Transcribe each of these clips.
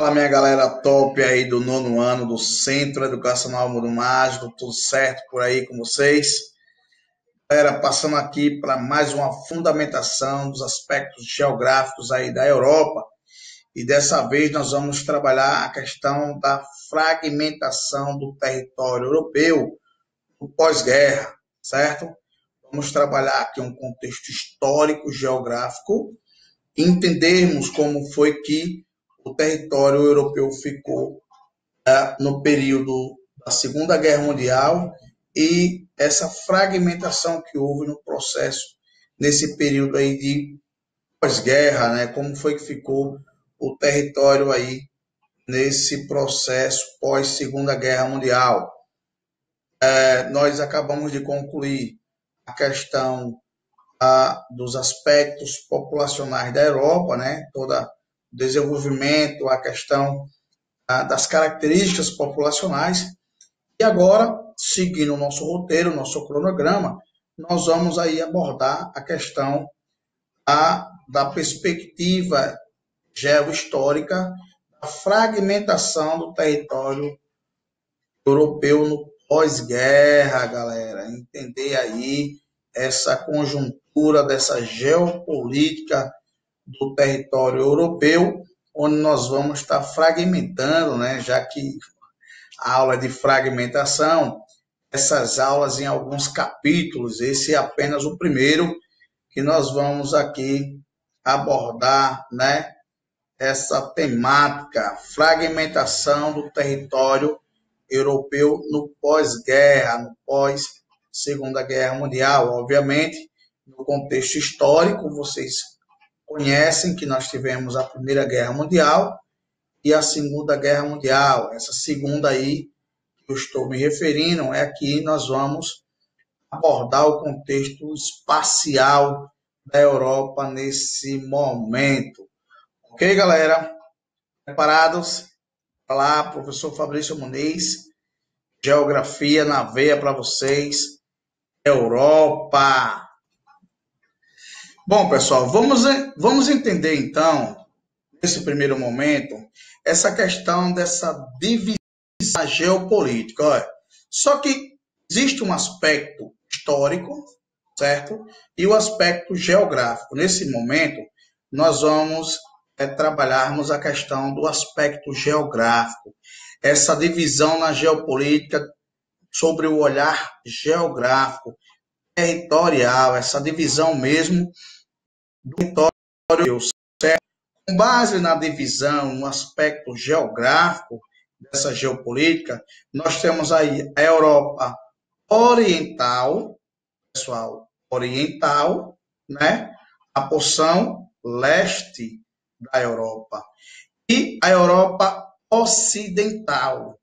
Fala, minha galera top aí do nono ano do Centro Educacional Mundo Mágico, tudo certo por aí com vocês? Galera, passando aqui para mais uma fundamentação dos aspectos geográficos aí da Europa, e dessa vez nós vamos trabalhar a questão da fragmentação do território europeu no pós-guerra, certo? Vamos trabalhar aqui um contexto histórico, geográfico, e entendermos como foi que o território europeu ficou no período da Segunda Guerra Mundial e essa fragmentação que houve no processo nesse período aí de pós-guerra, né? Como foi que ficou o território aí nesse processo pós-Segunda Guerra Mundial. Nós acabamos de concluir a questão dos aspectos populacionais da Europa, né? Todo o desenvolvimento, a questão das características populacionais. E agora, seguindo o nosso roteiro, o nosso cronograma, nós vamos aí abordar a questão da perspectiva geohistórica, da fragmentação do território europeu no pós-guerra, galera. Entender aí essa conjuntura dessa geopolítica do território europeu, onde nós vamos estar fragmentando, né, já que a aula de fragmentação, essas aulas em alguns capítulos, esse é apenas o primeiro que nós vamos aqui abordar, né, essa temática, fragmentação do território europeu no pós-guerra, no pós-Segunda Guerra Mundial. Obviamente, no contexto histórico, vocês conhecem que nós tivemos a Primeira Guerra Mundial e a Segunda Guerra Mundial. Essa segunda aí que eu estou me referindo é aqui nós vamos abordar o contexto espacial da Europa nesse momento. Ok, galera? Preparados? Olá, professor Fabrício Muniz, Geografia na veia para vocês, Europa. Bom, pessoal, vamos entender então, nesse primeiro momento, essa questão dessa divisão geopolítica. Olha, só que existe um aspecto histórico, certo? E o aspecto geográfico. Nesse momento, nós vamos trabalharmos a questão do aspecto geográfico, essa divisão na geopolítica sobre o olhar geográfico, territorial, essa divisão mesmo do território, certo? Com base na divisão, no aspecto geográfico dessa geopolítica, nós temos aí a Europa Oriental, pessoal, oriental, né? A porção leste da Europa e a Europa Ocidental.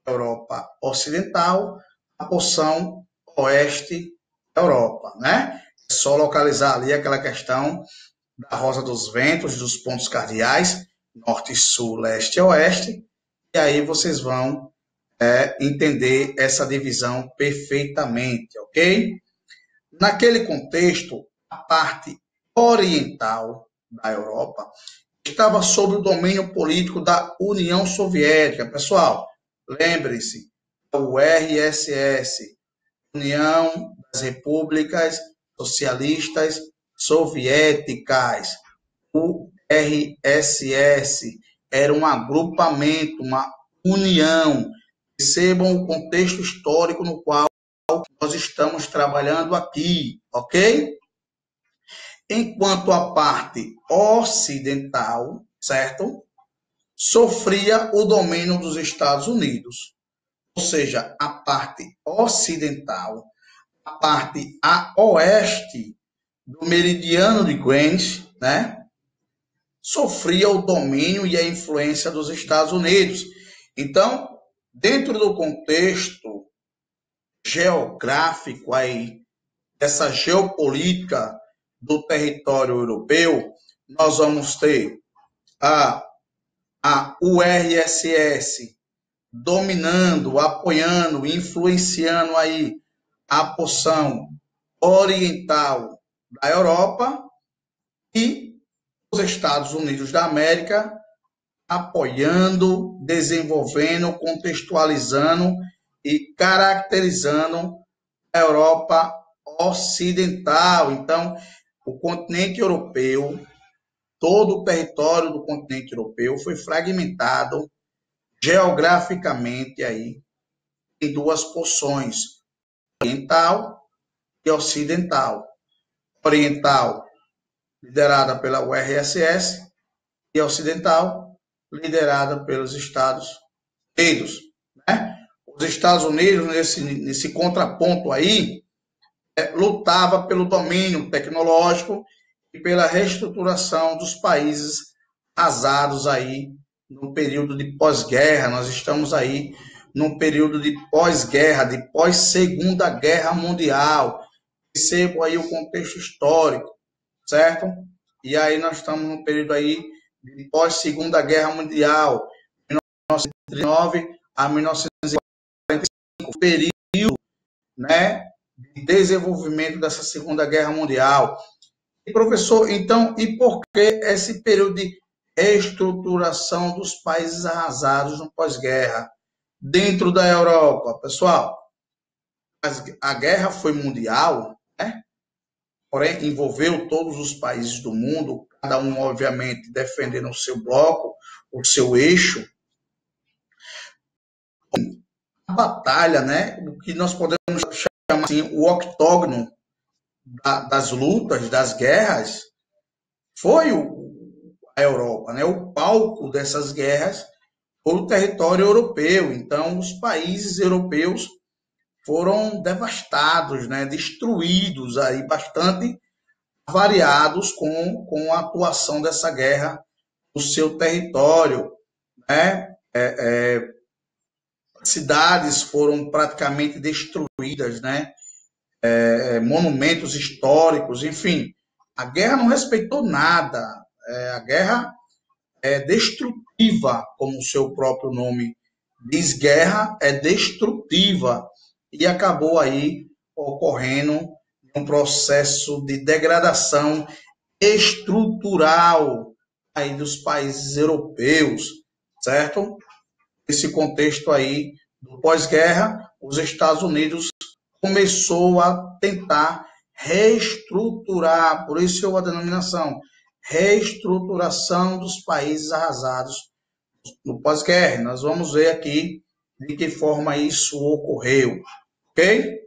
Europa Ocidental, a porção oeste da Europa, né? É só localizar ali aquela questão da rosa dos ventos, dos pontos cardeais, norte, sul, leste e oeste, e aí vocês vão entender essa divisão perfeitamente, ok? Naquele contexto, a parte oriental da Europa estava sob o domínio político da União Soviética. Pessoal, lembrem-se, a URSS, União das Repúblicas Socialistas Soviéticas, URSS, era um agrupamento, uma união. Percebam o contexto histórico no qual nós estamos trabalhando aqui, ok? Enquanto a parte ocidental, certo? Sofria o domínio dos Estados Unidos. Ou seja, a parte ocidental, a parte a oeste do meridiano de Greenwich, né? Sofria o domínio e a influência dos Estados Unidos. Então, dentro do contexto geográfico aí, dessa geopolítica do território europeu, nós vamos ter a URSS dominando, apoiando, influenciando aí a porção oriental da Europa e os Estados Unidos da América apoiando, desenvolvendo, contextualizando e caracterizando a Europa Ocidental. Então, o continente europeu, todo o território do continente europeu foi fragmentado geograficamente aí em duas porções, oriental e ocidental. Oriental, liderada pela URSS, e ocidental, liderada pelos Estados Unidos. Né? Os Estados Unidos, nesse contraponto aí, lutava pelo domínio tecnológico e pela reestruturação dos países arrasados aí no período de pós-guerra. Nós estamos aí num período de pós-guerra, de pós-segunda guerra mundial. Percebo aí o contexto histórico, certo? E aí nós estamos num período aí de pós-segunda guerra mundial, 1939 a 1945, período, né, de desenvolvimento dessa segunda guerra mundial. E, professor, então, e por que esse período de estruturação dos países arrasados no pós-guerra dentro da Europa? Pessoal, a guerra foi mundial, né? Porém, envolveu todos os países do mundo, cada um, obviamente, defendendo o seu bloco, o seu eixo. A batalha, né? O que nós podemos chamar assim, o octógono das lutas, das guerras, foi a Europa, né? O palco dessas guerras foi o território europeu. Então, os países europeus foram devastados, né? Destruídos, aí bastante variados com a atuação dessa guerra no seu território, né? Cidades foram praticamente destruídas, né? Monumentos históricos, enfim. A guerra não respeitou nada. A guerra é destrutiva, como o seu próprio nome diz, guerra é destrutiva. E acabou aí ocorrendo um processo de degradação estrutural aí dos países europeus, certo? Nesse contexto aí do pós-guerra, os Estados Unidos começou a tentar reestruturar, por isso a denominação, reestruturação dos países arrasados no pós-guerra. Nós vamos ver aqui de que forma isso ocorreu, ok?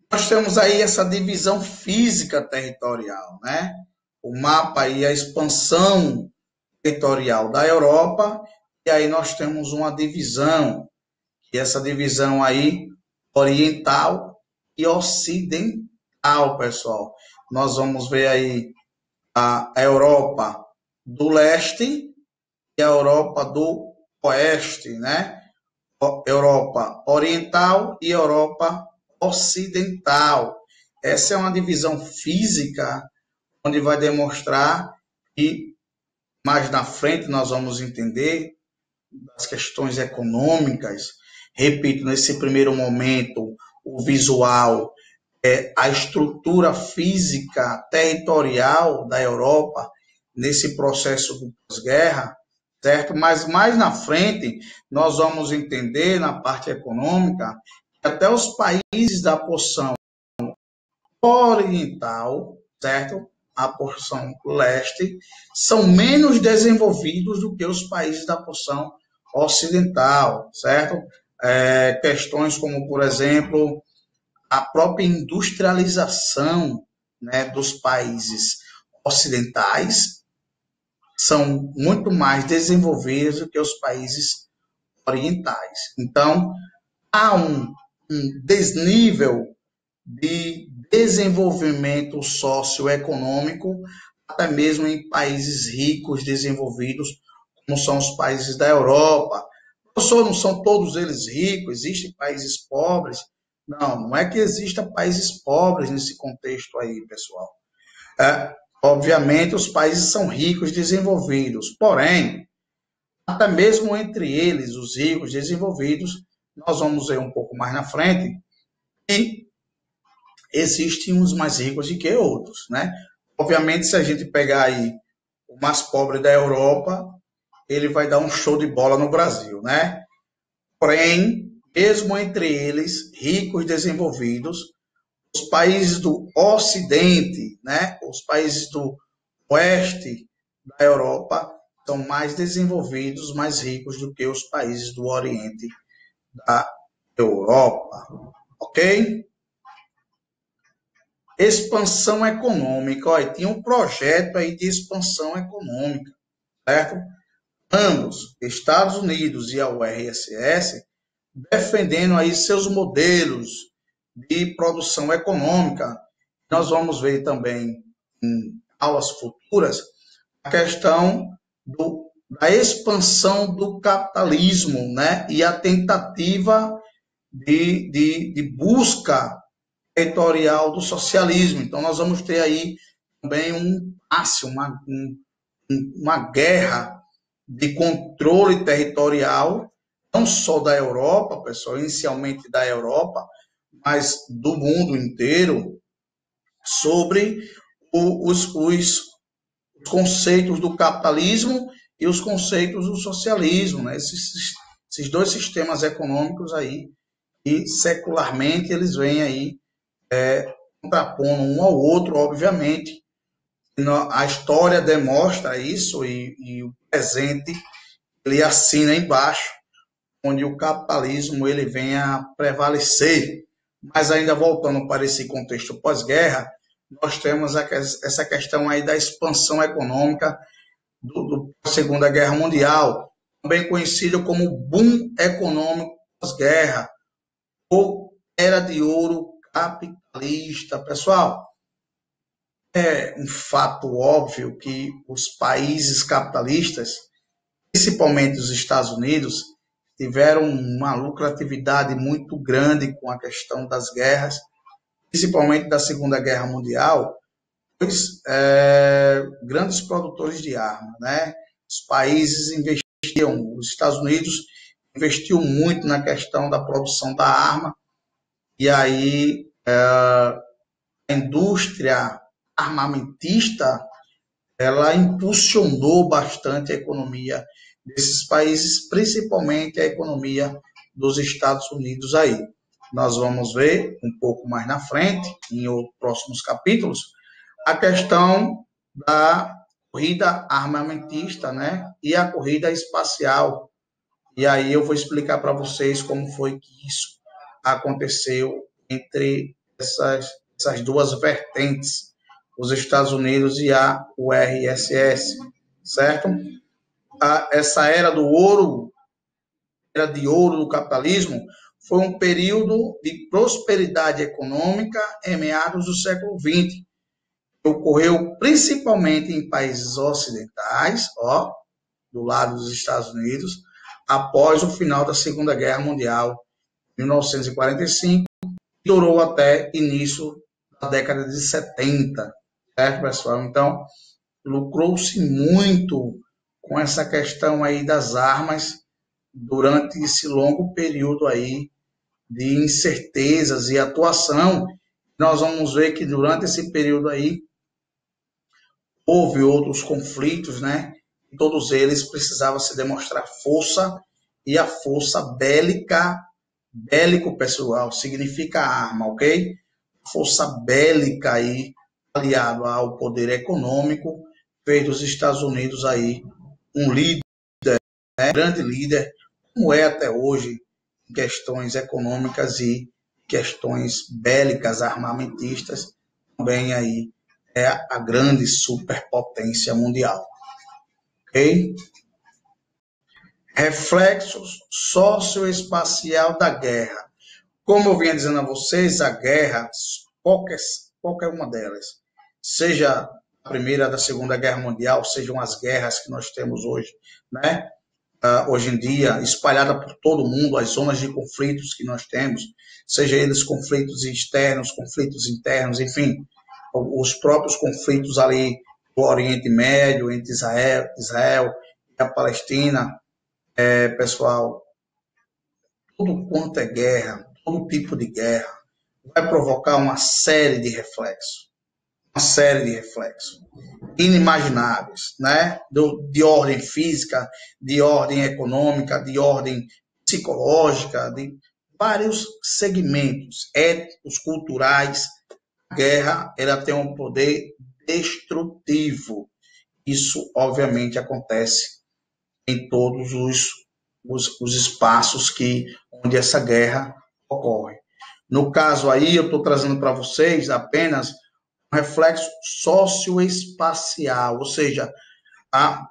Nós temos aí essa divisão física territorial, né? O mapa e a expansão territorial da Europa, e aí nós temos uma divisão, que essa divisão aí, oriental e ocidental, pessoal. Nós vamos ver aí a Europa do leste e a Europa do oeste, né? Europa oriental e Europa ocidental. Essa é uma divisão física, onde vai demonstrar que mais na frente nós vamos entender as questões econômicas. Repito, nesse primeiro momento, o visual é a estrutura física territorial da Europa nesse processo do pós-guerra, certo? Mas mais na frente nós vamos entender na parte econômica que até os países da porção oriental, certo? A porção leste, são menos desenvolvidos do que os países da porção ocidental, certo? Questões como, por exemplo, a própria industrialização, né, dos países ocidentais são muito mais desenvolvidos do que os países orientais. Então, há um desnível de desenvolvimento socioeconômico, até mesmo em países ricos, desenvolvidos, como são os países da Europa. Professor, não são todos eles ricos, existem países pobres. Não, não é que exista países pobres nesse contexto aí, pessoal. Obviamente, os países são ricos, desenvolvidos, porém, até mesmo entre eles, os ricos, desenvolvidos, nós vamos ver um pouco mais na frente, e existem uns mais ricos do que outros, né? Obviamente, se a gente pegar aí o mais pobre da Europa, ele vai dar um show de bola no Brasil, né? Porém, mesmo entre eles, ricos desenvolvidos, os países do Ocidente, né? Os países do Oeste da Europa são mais desenvolvidos, mais ricos do que os países do Oriente da Europa, ok? Expansão econômica, olha, tinha um projeto aí de expansão econômica, certo? Ambos, Estados Unidos e a URSS, defendendo aí seus modelos de produção econômica. Nós vamos ver também em aulas futuras a questão da expansão do capitalismo, né? E a tentativa de busca territorial do socialismo. Então, nós vamos ter aí também uma guerra de controle territorial, não só da Europa, pessoal, inicialmente da Europa, mas do mundo inteiro, sobre os conceitos do capitalismo e os conceitos do socialismo, né? Esses dois sistemas econômicos aí, e secularmente eles vêm aí contrapondo um ao outro, obviamente. A história demonstra isso e o presente ele assina embaixo, onde o capitalismo ele vem a prevalecer. Mas ainda voltando para esse contexto pós-guerra, nós temos essa questão aí da expansão econômica do Segunda Guerra Mundial, também conhecido como boom econômico pós-guerra, ou era de ouro capitalista. Pessoal, é um fato óbvio que os países capitalistas, principalmente os Estados Unidos, tiveram uma lucratividade muito grande com a questão das guerras, principalmente da Segunda Guerra Mundial, pois grandes produtores de armas, né? Os países investiam, os Estados Unidos investiu muito na questão da produção da arma, e aí a indústria armamentista ela impulsionou bastante a economia desses países, principalmente a economia dos Estados Unidos aí. Nós vamos ver um pouco mais na frente, em próximos capítulos, a questão da corrida armamentista, né, e a corrida espacial. E aí eu vou explicar para vocês como foi que isso aconteceu entre essas duas vertentes, os Estados Unidos e a URSS, certo? Essa era de ouro do capitalismo, foi um período de prosperidade econômica em meados do século XX, que ocorreu principalmente em países ocidentais, do lado dos Estados Unidos, após o final da Segunda Guerra Mundial, em 1945, e durou até início da década de 70, certo, pessoal? Então, lucrou-se muito com essa questão aí das armas durante esse longo período aí de incertezas e atuação. Nós vamos ver que durante esse período aí houve outros conflitos, né? E todos eles precisavam se demonstrar força, e a força bélico, pessoal, significa arma, ok? Força bélica aí, aliado ao poder econômico, fez dos Estados Unidos aí um líder, né? Grande líder, como é até hoje, em questões econômicas e questões bélicas, armamentistas, também aí é a grande superpotência mundial. Ok? Reflexos socioespacial da guerra. Como eu vinha dizendo a vocês, a guerra, qualquer uma delas, seja a Primeira, da Segunda Guerra Mundial, sejam as guerras que nós temos hoje, né? Hoje em dia, espalhada por todo o mundo, as zonas de conflitos que nós temos, seja eles conflitos externos, conflitos internos, enfim, os próprios conflitos ali do Oriente Médio, entre Israel e a Palestina, pessoal, tudo quanto é guerra, todo tipo de guerra, vai provocar uma série de reflexos. uma série de reflexos inimagináveis, né? De ordem física, de ordem econômica, de ordem psicológica, de vários segmentos étnicos, culturais. A guerra, ela tem um poder destrutivo. Isso, obviamente, acontece em todos os espaços onde essa guerra ocorre. No caso aí, eu estou trazendo para vocês apenas um reflexo socioespacial, ou seja, a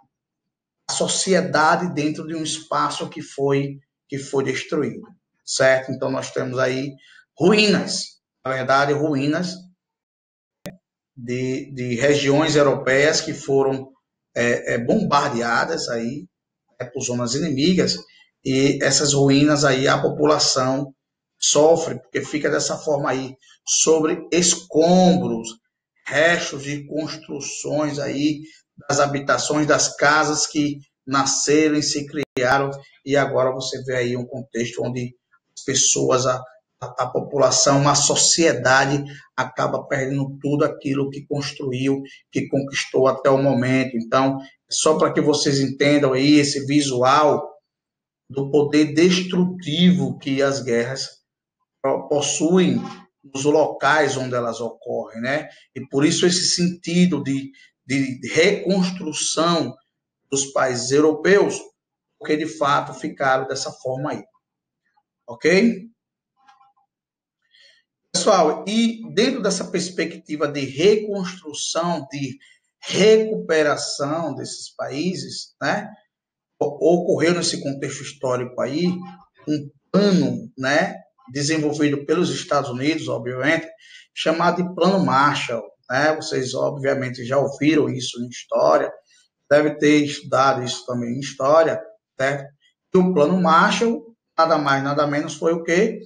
sociedade dentro de um espaço que foi destruído, certo? Então, nós temos aí ruínas, na verdade, ruínas de regiões europeias que foram bombardeadas aí por zonas inimigas, e essas ruínas aí a população sofre, porque fica dessa forma aí, sobre escombros, restos de construções aí, das habitações, das casas que nasceram e se criaram, e agora você vê aí um contexto onde as pessoas, a população, a sociedade acaba perdendo tudo aquilo que construiu, que conquistou até o momento. Então, só para que vocês entendam aí esse visual do poder destrutivo que as guerras possuem nos locais onde elas ocorrem, né? E por isso esse sentido de reconstrução dos países europeus, porque de fato ficaram dessa forma aí, ok? Pessoal, e dentro dessa perspectiva de reconstrução, de recuperação desses países, né? Ocorreu nesse contexto histórico aí um plano, né, desenvolvido pelos Estados Unidos, obviamente, chamado de Plano Marshall, né? Vocês obviamente já ouviram isso em história, deve ter estudado isso também em história, certo? E o Plano Marshall, nada mais, nada menos foi o quê?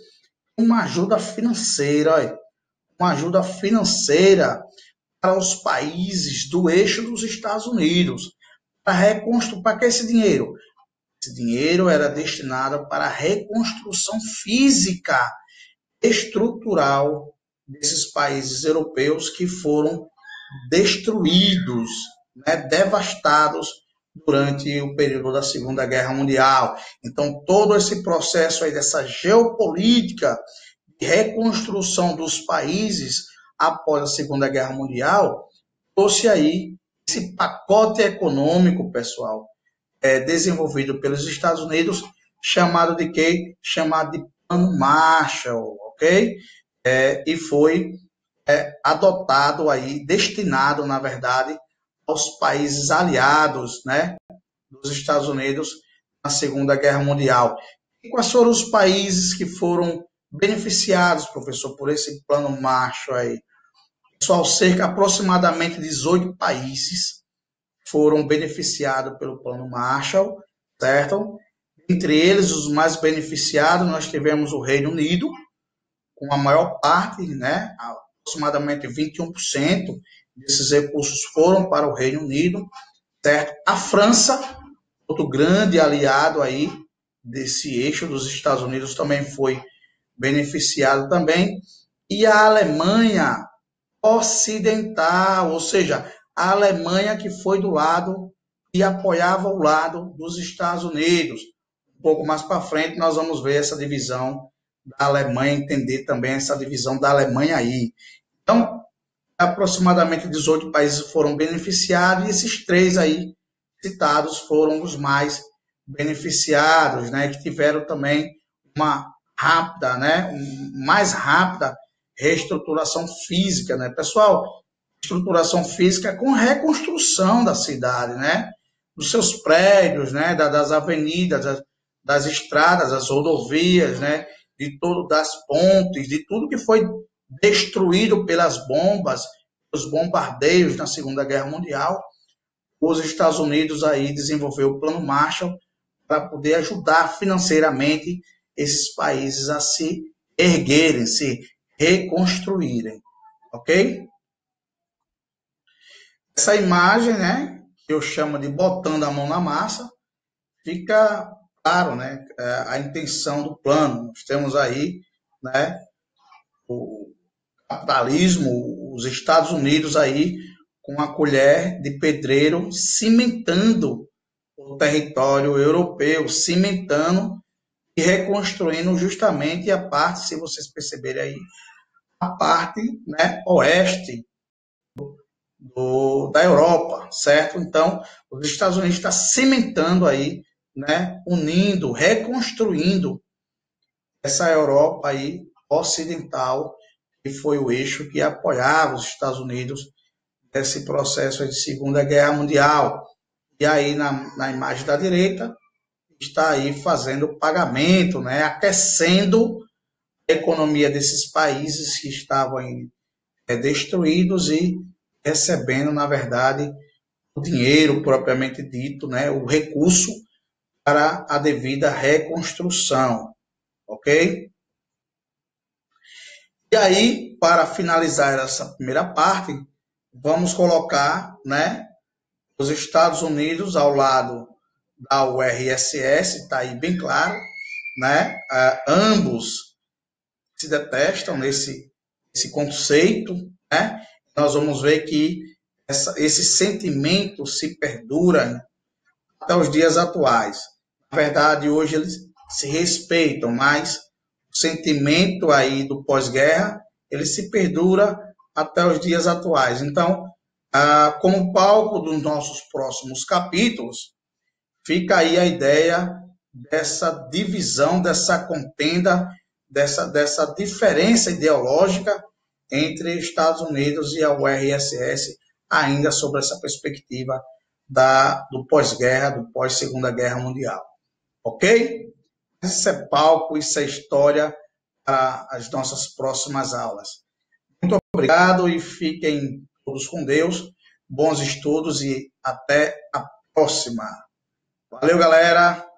Uma ajuda financeira, olha, uma ajuda financeira para os países do eixo dos Estados Unidos, para reconstruir, para que esse dinheiro? Esse dinheiro era destinado para a reconstrução física, estrutural desses países europeus que foram destruídos, né, devastados durante o período da Segunda Guerra Mundial. Então, todo esse processo aí dessa geopolítica de reconstrução dos países após a Segunda Guerra Mundial trouxe aí esse pacote econômico, pessoal, desenvolvido pelos Estados Unidos, chamado de quê? Chamado de Plano Marshall, ok? E foi adotado aí, destinado, na verdade, aos países aliados, né, dos Estados Unidos na Segunda Guerra Mundial. E quais foram os países que foram beneficiados, professor, por esse Plano Marshall aí? Pessoal, aproximadamente 18 países foram beneficiados pelo Plano Marshall, certo? Entre eles, os mais beneficiados, nós tivemos o Reino Unido, com a maior parte, né, aproximadamente 21% desses recursos foram para o Reino Unido, certo? A França, outro grande aliado aí desse eixo dos Estados Unidos, também foi beneficiado também, e a Alemanha ocidental, ou seja, a Alemanha que foi do lado e apoiava o lado dos Estados Unidos. Um pouco mais para frente nós vamos ver essa divisão da Alemanha, entender também essa divisão da Alemanha aí. Então, aproximadamente 18 países foram beneficiados e esses três aí citados foram os mais beneficiados, né, que tiveram também uma rápida, né, mais rápida reestruturação física, né, pessoal? Estruturação física com reconstrução da cidade, né, dos seus prédios, né, das avenidas, das estradas, das rodovias, né, de tudo, das pontes, de tudo que foi destruído pelas bombas, os bombardeios na Segunda Guerra Mundial. Os Estados Unidos aí desenvolveu o Plano Marshall para poder ajudar financeiramente esses países a se erguerem, se reconstruírem, ok? Essa imagem, né, que eu chamo de botando a mão na massa, fica claro, né, a intenção do plano. Nós temos aí, né, capitalismo, os Estados Unidos aí com a colher de pedreiro cimentando o território europeu, cimentando e reconstruindo justamente a parte, se vocês perceberem aí, a parte, né, oeste da Europa, certo? Então, os Estados Unidos estão cimentando aí, né, unindo, reconstruindo essa Europa aí ocidental, que foi o eixo que apoiava os Estados Unidos nesse processo de Segunda Guerra Mundial. E aí, na imagem da direita, está aí fazendo o pagamento, né, aquecendo a economia desses países que estavam destruídos e recebendo, na verdade, o dinheiro propriamente dito, né, o recurso para a devida reconstrução, ok? E aí, para finalizar essa primeira parte, vamos colocar, né, os Estados Unidos ao lado da URSS, está aí bem claro, né? Ambos se detestam nesse conceito, né? Nós vamos ver que esse sentimento se perdura até os dias atuais. Na verdade, hoje eles se respeitam, mas o sentimento aí do pós-guerra, ele se perdura até os dias atuais. Então, como palco dos nossos próximos capítulos, fica aí a ideia dessa divisão, dessa contenda, dessa diferença ideológica entre Estados Unidos e a URSS, ainda sobre essa perspectiva do pós-guerra, do pós-Segunda Guerra Mundial. Ok? Isso é palco, isso é história para as nossas próximas aulas. Muito obrigado e fiquem todos com Deus. Bons estudos e até a próxima. Valeu, galera!